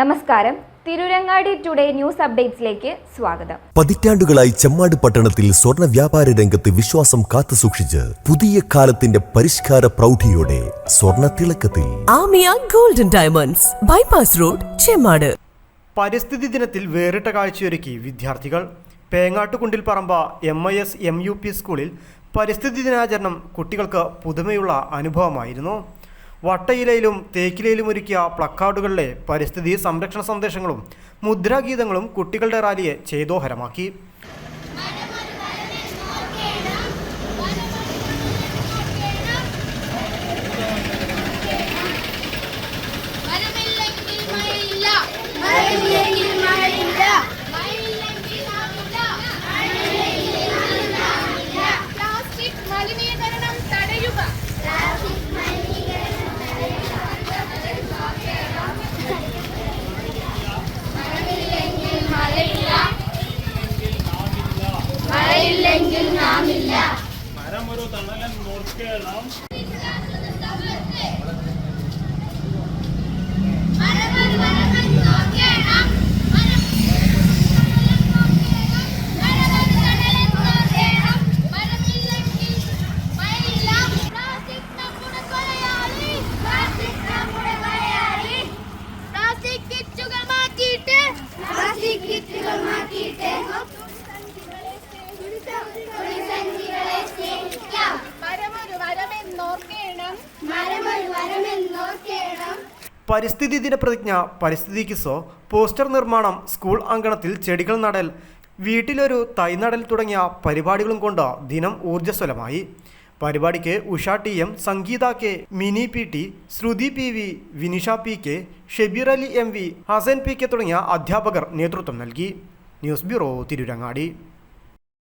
നമസ്കാരം. Tirurangadi today news അപ്ഡേറ്റ്സിലേക്ക് സ്വാഗതം. പതിറ്റാണ്ടുകളായി ചെമ്മാട് പട്ടണത്തിൽ സ്വർണ്ണ വ്യാപാര രംഗത്ത് വിശ്വാസം കാത്തുസൂക്ഷിച്ച് പുതിയ കാലത്തിന്റെ പരിഷ്കാര പ്രൗഢിയോടെ സ്വർണ്ണ തിളക്കത്തിൽ Amiya golden diamonds, bypass road, Chemmad. പരിസ്ഥിതി ദിനത്തിൽ വേറിട്ട കാഴ്ചയൊരുക്കി വിദ്യാർത്ഥികൾ. പേങ്ങാട്ടുകുണ്ടിൽ പറമ്പ MIS MUP സ്കൂളിൽ പരിസ്ഥിതി ദിനാചരണം കുട്ടികൾക്ക് പുതുമയുള്ള അനുഭവമായിരുന്നു. വട്ടയിലയിലും തേക്കിലയിലും ഒരുക്കിയ പ്ലക്കാർഡുകളിലെ പരിസ്ഥിതി സംരക്ഷണ സന്ദേശങ്ങളും മുദ്രാഗീതങ്ങളും കുട്ടികളുടെ റാലിയെ ചേതോഹരമാക്കി. മരമൊരു തണലൻ നോർക്കേണം. പരിസ്ഥിതി ദിന പ്രതിജ്ഞ, പരിസ്ഥിതി കിസോ, പോസ്റ്റർ നിർമ്മാണം, സ്കൂൾ അങ്കണത്തിൽ ചെടികൾ നടൽ, വീട്ടിലൊരു തൈ നടൽ തുടങ്ങിയ പരിപാടികളും കൊണ്ട് ദിനം ഊർജ്ജസ്വലമായി. പരിപാടിക്ക് Usha TM, Sangeetha K, Mini PT, Shruthi PV, Vinisha PK, Shebeer Ali MV, Hasan PK തുടങ്ങിയ അധ്യാപകർ നേതൃത്വം നൽകി. News bureau, Tirurangadi.